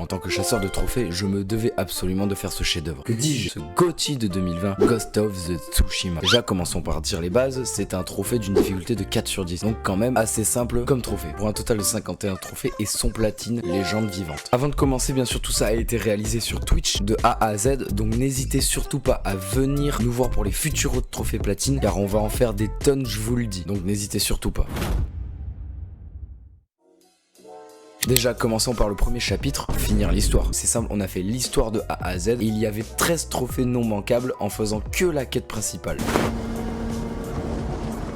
En tant que chasseur de trophées, je me devais absolument de faire ce chef-d'œuvre. Que dis-je? Ce GOTY de 2020, Ghost of the Tsushima. Déjà, commençons par dire les bases, c'est un trophée d'une difficulté de 4 sur 10, donc quand même assez simple comme trophée. Pour un total de 51 trophées et son platine, légende vivante. Avant de commencer, bien sûr, tout ça a été réalisé sur Twitch de A à Z, donc n'hésitez surtout pas à venir nous voir pour les futurs autres trophées platine, car on va en faire des tonnes, je vous le dis, donc n'hésitez surtout pas. Déjà, commençons par le premier chapitre, finir l'histoire. C'est simple, on a fait l'histoire de A à Z et il y avait 13 trophées non manquables en faisant que la quête principale.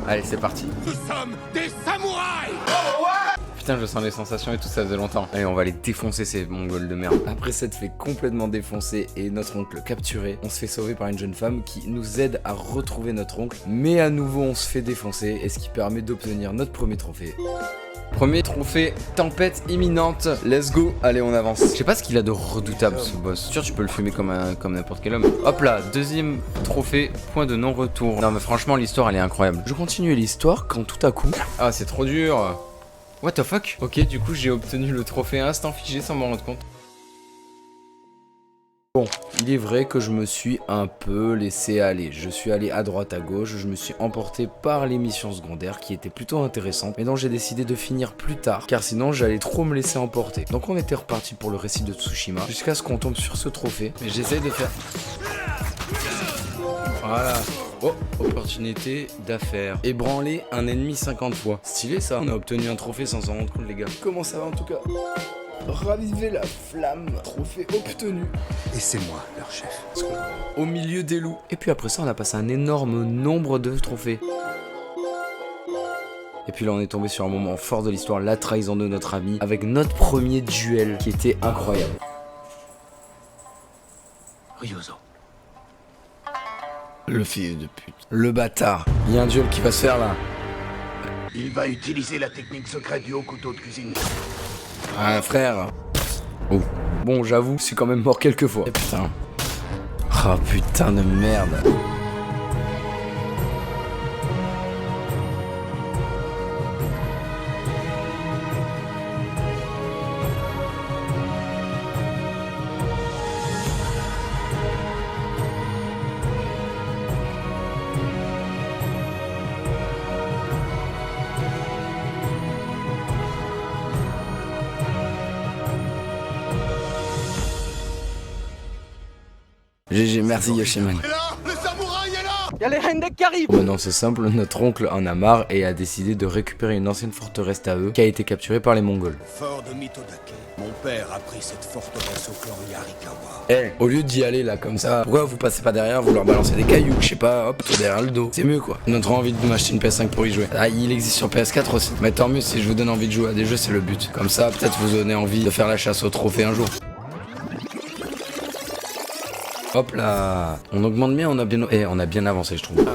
Allez, c'est parti. Nous sommes des samouraïs! Putain, je sens les sensations et tout, ça faisait longtemps. Allez, on va les défoncer ces mongols de merde. Après s'être fait complètement défoncer et notre oncle capturé, on se fait sauver par une jeune femme qui nous aide à retrouver notre oncle. Mais à nouveau, on se fait défoncer et ce qui permet d'obtenir notre premier trophée. Premier trophée, tempête imminente, let's go, allez on avance. Je sais pas ce qu'il a de redoutable ce boss, sûr tu peux le fumer comme n'importe quel homme. Hop là, deuxième trophée, point de non-retour. Non mais franchement l'histoire elle est incroyable. Je continue l'histoire quand tout à coup... Ah c'est trop dur. What the fuck? Ok, du coup j'ai obtenu le trophée instant figé sans m'en rendre compte. Bon, il est vrai que je me suis un peu laissé aller. Je suis allé à droite à gauche, je me suis emporté par les missions secondaires qui étaient plutôt intéressantes, mais dont j'ai décidé de finir plus tard, car sinon j'allais trop me laisser emporter. Donc on était reparti pour le récit de Tsushima, jusqu'à ce qu'on tombe sur ce trophée. Mais j'essaie de faire... Voilà. Oh, opportunité d'affaires. Ébranler un ennemi 50 fois. Stylé ça. On a obtenu un trophée sans s'en rendre compte les gars. Comment ça va en tout cas? Raviver la flamme, trophée obtenu. Et c'est moi, leur chef. Au milieu des loups. Et puis après ça, on a passé un énorme nombre de trophées. Et puis là, on est tombé sur un moment fort de l'histoire, la trahison de notre ami, avec notre premier duel qui était incroyable. Ryuzo. Le fils de pute. Le bâtard. Il y a un duel qui va se faire là. Il va utiliser la technique secrète du haut couteau de cuisine. Ah frère. Oh. Bon j'avoue, je suis quand même mort quelques fois. Et putain. Oh putain de merde. GG, merci Yoshiman. Et là, le samouraï est là! Y'a les Hendek qui arrivent! Maintenant c'est simple, notre oncle en a marre et a décidé de récupérer une ancienne forteresse à eux qui a été capturée par les Mongols. Fort de Mitodake. Mon père a pris cette forteresse au clan Yarikawa. Eh, au lieu d'y aller là comme ça, pourquoi vous passez pas derrière, vous leur balancez des cailloux, je sais pas, hop, tout derrière le dos. C'est mieux quoi. Notre envie de m'acheter une PS5 pour y jouer. Ah, il existe sur PS4 aussi. Mais tant mieux si je vous donne envie de jouer à des jeux, c'est le but. Comme ça, peut-être vous donnez envie de faire la chasse au trophée un jour. Hop là. On augmente bien, on a bien avancé je trouve. Wow,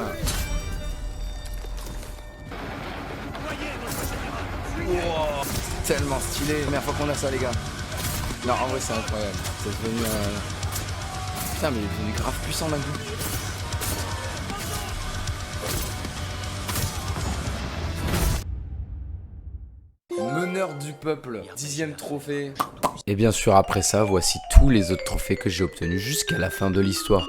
tellement stylé, première fois qu'on a ça les gars. Non en vrai c'est incroyable. C'est devenu Putain mais il est devenu grave puissant d'un coup. Meneur du peuple, 10e trophée. Et bien sûr après ça, voici tous les autres trophées que j'ai obtenus jusqu'à la fin de l'histoire.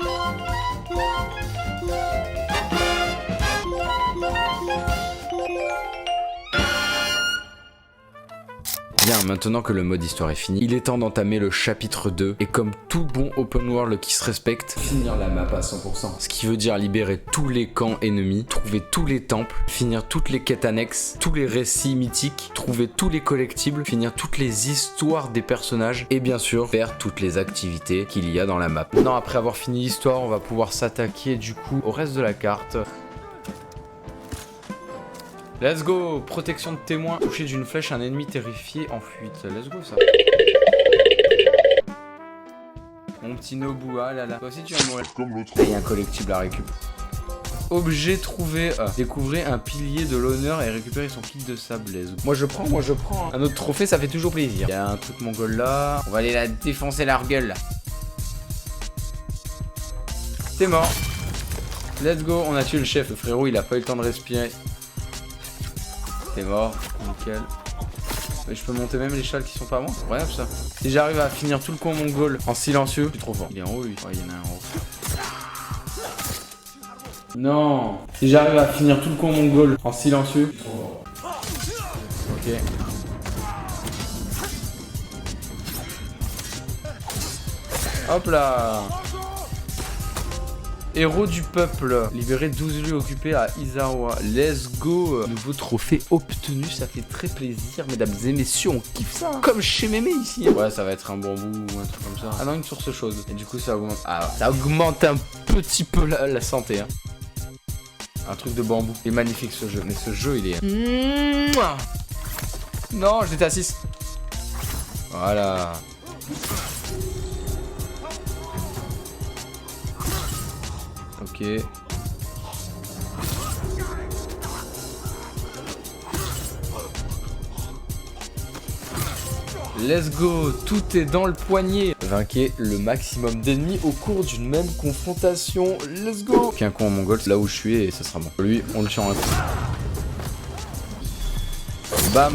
Bien, maintenant que le mode histoire est fini, il est temps d'entamer le chapitre 2 et comme tout bon open world qui se respecte, finir la map à 100%. Ce qui veut dire libérer tous les camps ennemis, trouver tous les temples, finir toutes les quêtes annexes, tous les récits mythiques, trouver tous les collectibles, finir toutes les histoires des personnages et bien sûr faire toutes les activités qu'il y a dans la map. Maintenant après avoir fini l'histoire, on va pouvoir s'attaquer du coup au reste de la carte. Let's go! Protection de témoin. Toucher d'une flèche un ennemi terrifié en fuite. Let's go ça. Mon petit Nobu, ah là là. Toi aussi tu vas mourir. Comme l'autre. Il y a un collectible à récupérer. Objet trouvé. Découvrez un pilier de l'honneur et récupérer son fil de sable. Moi je prends. Un autre trophée, ça fait toujours plaisir. Il y a un truc mongol là. On va aller la défoncer la gueule là. T'es mort. Let's go, on a tué le chef. Le frérot, il a pas eu le temps de respirer. T'es mort, nickel. Mais je peux monter même les châles qui sont pas à moi. C'est incroyable ça. Si j'arrive à finir tout le camp mongol en silencieux, je suis trop fort. Il est en haut lui. Ouais, il y en a un en haut. Non. Si j'arrive à finir tout le camp mongol en silencieux, je suis trop fort. Ok. Hop là. Héros du peuple, libérer 12 lieux occupés à Izawa. Let's go. Nouveau trophée obtenu, ça fait très plaisir, mesdames et messieurs, on kiffe ça. Comme chez Mémé ici. Ouais, ça va être un bambou ou un truc comme ça. Ah non, une source chaude. Et du coup, ça augmente. Ah, ça augmente un petit peu la santé. Hein. Un truc de bambou. Il est magnifique ce jeu, mais ce jeu, il est. Non, j'étais à 6. Voilà. Ok. Let's go, tout est dans le poignet. Vainquez le maximum d'ennemis au cours d'une même confrontation. Let's go. Qu'un con en mongol, là où je suis et ça sera bon. Lui, on le tient un coup. Bam.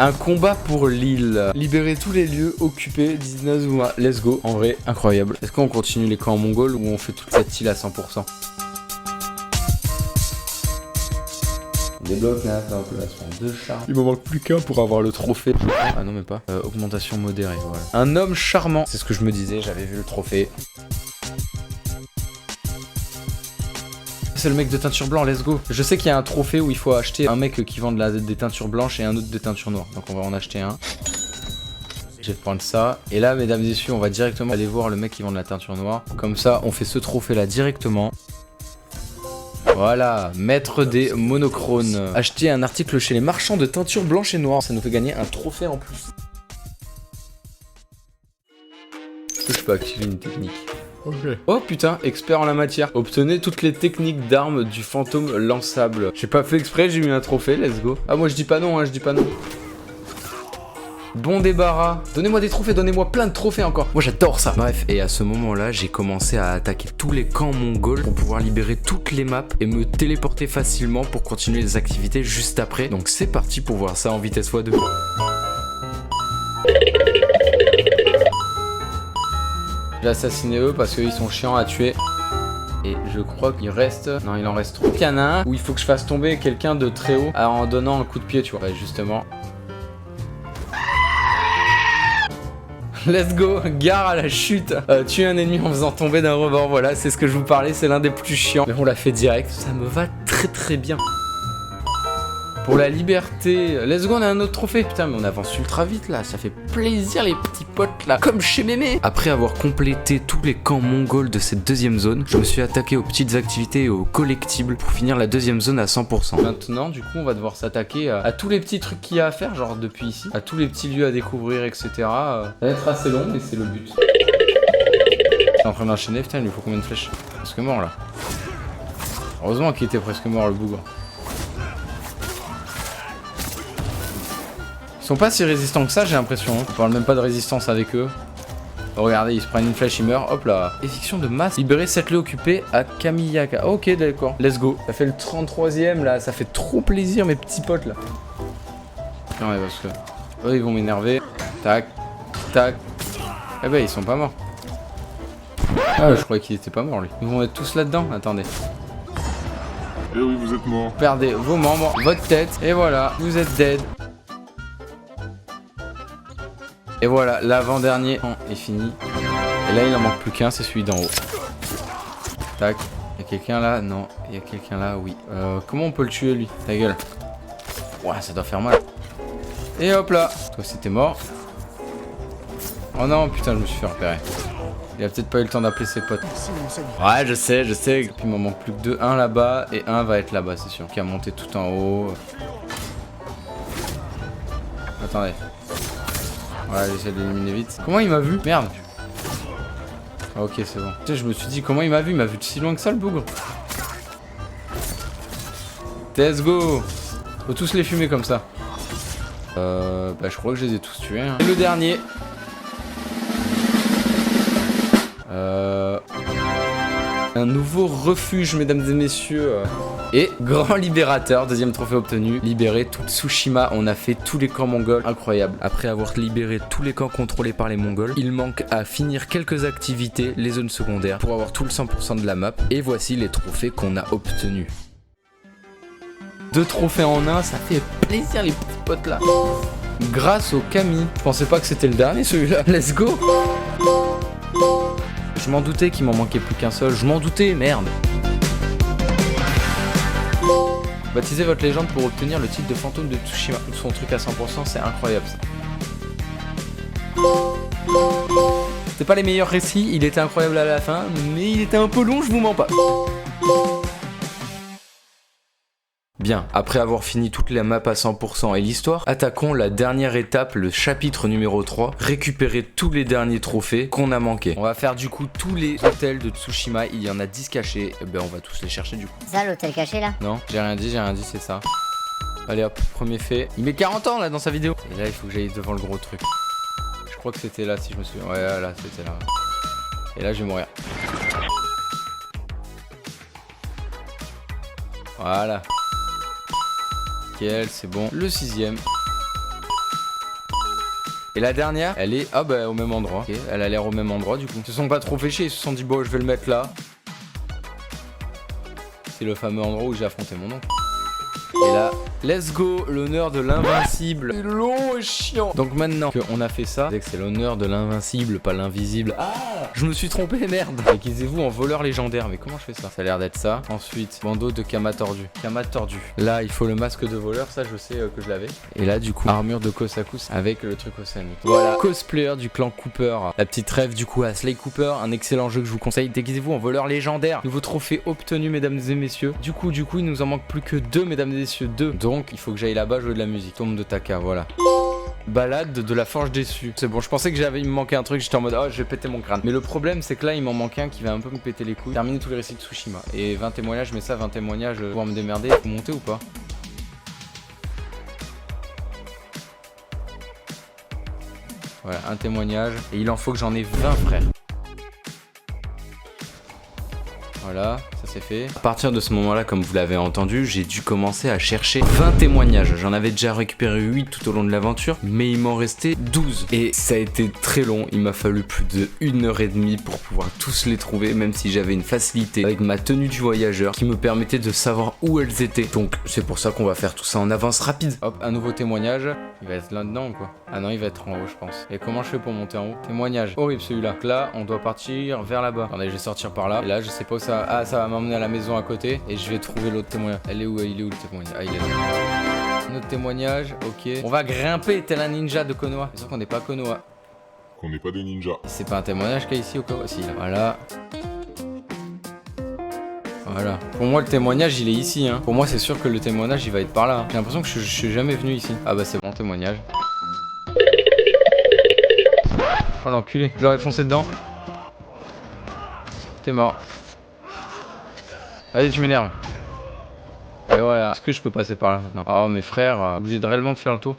Un combat pour l'île. Libérer tous les lieux occupés d'Inazuma. Let's go. En vrai, incroyable. Est-ce qu'on continue les camps en mongol ou on fait toute cette île à 100%? On débloque la population de char. Il me manque plus qu'un pour avoir le trophée. Ah non, mais pas. Augmentation modérée, voilà. Un homme charmant. C'est ce que je me disais, j'avais vu le trophée. C'est le mec de teinture blanc, let's go. Je sais qu'il y a un trophée où il faut acheter un mec qui vend des teintures blanches et un autre de teinture noire. Donc on va en acheter un. Je vais prendre ça. Et là, mesdames et messieurs, on va directement aller voir le mec qui vend de la teinture noire. Comme ça, on fait ce trophée là directement. Voilà, maître des monochrones. Acheter un article chez les marchands de teinture blanche et noire. Ça nous fait gagner un trophée en plus. Est-ce que je peux activer une technique? Okay. Oh putain, expert en la matière. Obtenez toutes les techniques d'armes du fantôme lançable. J'ai pas fait exprès, j'ai eu un trophée, let's go. Ah moi je dis pas non, hein, je dis pas non. Bon débarras. Donnez-moi des trophées, donnez-moi plein de trophées encore. Moi j'adore ça. Bref, et à ce moment-là, j'ai commencé à attaquer tous les camps mongols pour pouvoir libérer toutes les maps et me téléporter facilement pour continuer les activités juste après. Donc c'est parti pour voir ça en vitesse x2. J'ai assassiné eux parce qu'ils sont chiants à tuer. Et je crois qu'il reste... Non, il en reste 3. Il y en a un où il faut que je fasse tomber quelqu'un de très haut en donnant un coup de pied, tu vois. Ouais, justement. Let's go, gare à la chute. Tuer un ennemi en faisant tomber d'un rebord, voilà, c'est ce que je vous parlais, c'est l'un des plus chiants. Mais on l'a fait direct, ça me va très très bien. Pour la liberté, let's go, on a un autre trophée. Putain, mais on avance ultra vite là, ça fait plaisir les petits potes là, comme chez Mémé. Après avoir complété tous les camps mongols de cette deuxième zone, je me suis attaqué aux petites activités et aux collectibles pour finir la deuxième zone à 100%. Maintenant, du coup, on va devoir s'attaquer à tous les petits trucs qu'il y a à faire, genre depuis ici, à tous les petits lieux à découvrir, etc. Ça va être assez long, mais c'est le but. Je suis en train d'enchaîner, putain, il lui faut combien de flèches? Presque mort là. Heureusement qu'il était presque mort le bougre. Ils sont pas si résistants que ça, j'ai l'impression. On parle même pas de résistance avec eux. Oh, regardez, ils se prennent une flèche, ils meurent. Hop là. Éviction de masse. Libérer 7 lieux occupés à Kamiyaka. Ok, d'accord. Let's go. Ça fait le 33ème là. Ça fait trop plaisir, mes petits potes là. Non, mais parce que eux, ils vont m'énerver. Tac, tac. Eh ben, ils sont pas morts. Ah, je croyais qu'il était pas mort lui. Ils vont être tous là-dedans. Attendez. Eh oui, vous êtes mort. Perdez vos membres, votre tête. Et voilà, vous êtes dead. Et voilà, l'avant-dernier est fini. Et là, il en manque plus qu'un, c'est celui d'en haut. Tac. Il y a quelqu'un là? Non. Il y a quelqu'un là? Oui. Comment on peut le tuer, lui? Ta gueule. Ouais, ça doit faire mal. Et hop là. Toi, c'était mort. Oh non, putain, je me suis fait repérer. Il a peut-être pas eu le temps d'appeler ses potes. Ouais, je sais, je sais. Puis il m'en manque plus que deux. Un là-bas et un va être là-bas, c'est sûr. Qui a monté tout en haut. Attendez. Ouais, j'essaie de l'éliminer vite. Comment il m'a vu? Merde. Ah, ok, c'est bon. Tu sais, je me suis dit, comment il m'a vu de si loin que ça, le bougre. Let's go. Faut tous les fumer comme ça. Bah, je crois que je les ai tous tués. Hein. Et le dernier. Un nouveau refuge, mesdames et messieurs. Et grand libérateur, deuxième trophée obtenu. Libérer tout Tsushima, on a fait tous les camps mongols, incroyable. Après avoir libéré tous les camps contrôlés par les mongols, il manque à finir quelques activités, les zones secondaires, pour avoir tout le 100% de la map. Et voici les trophées qu'on a obtenus. 2 trophées en un, ça fait plaisir les petits potes là. Grâce au Kami. Je pensais pas que c'était le dernier celui-là. Let's go. Je m'en doutais qu'il m'en manquait plus qu'un seul. Je m'en doutais, merde. Baptisez votre légende pour obtenir le titre de fantôme de Tsushima. Son truc à 100%, c'est incroyable ça. C'était pas les meilleurs récits, il était incroyable à la fin, mais il était un peu long, je vous mens pas. Bien, après avoir fini toute la map à 100% et l'histoire, attaquons la dernière étape, le chapitre numéro 3, récupérer tous les derniers trophées qu'on a manqués. On va faire du coup tous les hôtels de Tsushima, il y en a 10 cachés, et ben on va tous les chercher du coup. C'est ça l'hôtel caché là? Non, j'ai rien dit, c'est ça. Allez hop, premier fait. Il met 40 ans là dans sa vidéo. Et là il faut que j'aille devant le gros truc. Je crois que c'était là si je me souviens. Ouais là c'était là. Et là je vais mourir. Voilà. C'est bon. Le 6ème. Et la dernière, elle est au même endroit. Okay. Elle a l'air au même endroit du coup. Ils se sont pas trop fait chier, ils se sont dit bon je vais le mettre là. C'est le fameux endroit où j'ai affronté mon oncle. Et là, let's go, l'honneur de l'invincible. C'est long et chiant. Donc maintenant qu'on a fait ça, c'est l'honneur de l'invincible, pas l'invisible. Ah, je me suis trompé, merde. Déguisez-vous en voleur légendaire. Mais comment je fais ça? Ça a l'air d'être ça. Ensuite, bandeau de Kama tordu. Kama tordu. Là, il faut le masque de voleur. Ça, je sais que je l'avais. Et là, du coup, armure de Kosakus avec le truc océanique. Voilà. Cosplayer du clan Cooper. La petite rêve du coup à Slay Cooper. Un excellent jeu que je vous conseille. Déguisez-vous en voleur légendaire. Nouveau trophée obtenu, mesdames et messieurs. Du coup, il nous en manque plus que 2, mesdames et messieurs. 2. Donc, il faut que j'aille là-bas jouer de la musique. Tombe de Taka, voilà. Balade de la forge déçue. C'est bon, je pensais que il me manquait un truc, j'étais en mode oh je vais péter mon crâne. Mais le problème c'est que là il m'en manque un qui va un peu me péter les couilles. Terminer tous les récits de Tsushima. Et 20 témoignages, mais ça 20 témoignages, pouvoir me démerder, faut monter ou pas? Voilà, un témoignage. Et il en faut que j'en ai 20 frères. Voilà, ça c'est fait. À partir de ce moment-là, comme vous l'avez entendu, j'ai dû commencer à chercher 20 témoignages. J'en avais déjà récupéré 8 tout au long de l'aventure, mais il m'en restait 12. Et ça a été très long, il m'a fallu plus de 1h30 pour pouvoir tous les trouver, même si j'avais une facilité avec ma tenue du voyageur qui me permettait de savoir où elles étaient. Donc c'est pour ça qu'on va faire tout ça en avance rapide. Hop, un nouveau témoignage. Il va être là-dedans ou quoi? Ah non, il va être en haut je pense. Et comment je fais pour monter en haut? Témoignage. Horrible celui-là. Donc là, on doit partir vers là-bas. Attendez, je vais sortir par là. Et là, je sais pas où ça... Ah, ça va m'emmener à la maison à côté. Et je vais trouver l'autre témoignage. Il est où le témoignage? Ah, il est là. Notre témoignage, ok. On va grimper tel un ninja de Konoha. C'est sûr qu'on n'est pas Konoha. Qu'on n'est pas des ninjas. C'est pas un témoignage qu'il y a ici ou quoi? Si, là. Voilà. Voilà. Pour moi, le témoignage, il est ici. Hein. Pour moi, c'est sûr que le témoignage, il va être par là. J'ai l'impression que je suis jamais venu ici. Ah bah c'est bon, témoignage. Oh l'enculé, je l'aurais foncé dedans. T'es mort. Vas-y, tu m'énerves. Et voilà. Est-ce que je peux passer par là maintenant? Oh mes frères, obligé de réellement de faire le tour.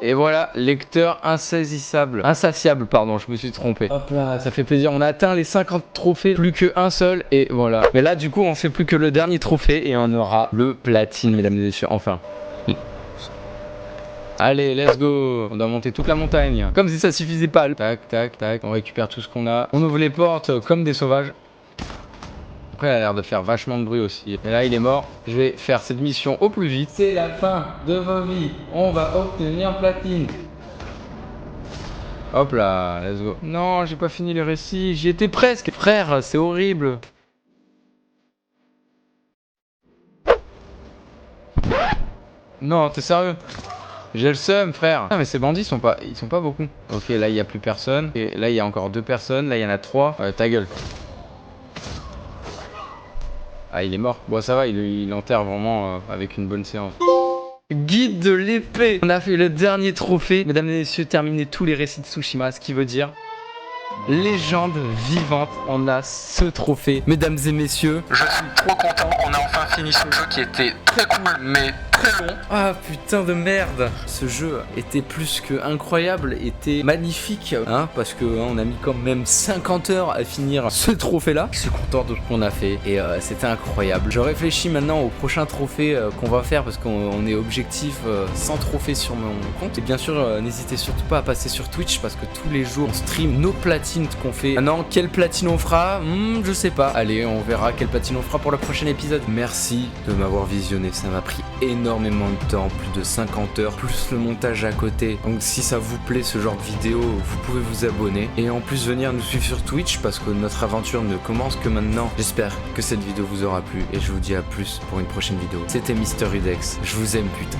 Et voilà, lecteur insaisissable. Insatiable, pardon, je me suis trompé. Hop là, ça fait plaisir. On a atteint les 50 trophées, plus qu'un seul, et voilà. Mais là, du coup, on fait plus que le dernier trophée, et on aura le platine, mesdames et messieurs, enfin. Allez, let's go. On doit monter toute la montagne. Comme si ça suffisait pas. Tac, tac, tac. On récupère tout ce qu'on a. On ouvre les portes comme des sauvages. Après, elle a l'air de faire vachement de bruit aussi. Et là, il est mort. Je vais faire cette mission au plus vite. C'est la fin de vos vies. On va obtenir platine. Hop là, let's go. Non, j'ai pas fini le récit. J'y étais presque. Frère, c'est horrible. Non, t'es sérieux? J'ai le seum, frère. Ah mais ces bandits ils sont pas beaucoup. Ok, là il y a plus personne. Et là il y a encore 2 personnes. Là il y en a 3. Ouais, ta gueule. Ah il est mort. Bon ça va, il enterre vraiment avec une bonne séance. Guide de l'épée. On a fait le dernier trophée. Mesdames et messieurs, terminer tous les récits de Tsushima. Ce qui veut dire légende vivante. On a ce trophée. Mesdames et messieurs, je suis trop content. On a enfin fini ce jeu qui était très cool mais très long. Ah putain de merde. Ce jeu était plus que incroyable, était magnifique, hein, parce que on a mis quand même 50 heures à finir ce trophée là. Je suis content de ce qu'on a fait et c'était incroyable. Je réfléchis maintenant au prochain trophée qu'on va faire parce qu'on est objectif 100 trophées sur mon compte. Et bien sûr, n'hésitez surtout pas à passer sur Twitch parce que tous les jours on stream nos platines qu'on fait. Maintenant, quelle platine on fera je sais pas. Allez, on verra quelle platine on fera pour le prochain épisode. Merci de m'avoir visionné, ça m'a pris énormément de temps, plus de 50 heures, plus le montage à côté. Donc si ça vous plaît ce genre de vidéo, vous pouvez vous abonner et en plus venir nous suivre sur Twitch parce que notre aventure ne commence que maintenant. J'espère que cette vidéo vous aura plu et je vous dis à plus pour une prochaine vidéo. C'était Mister Udex, je vous aime putain.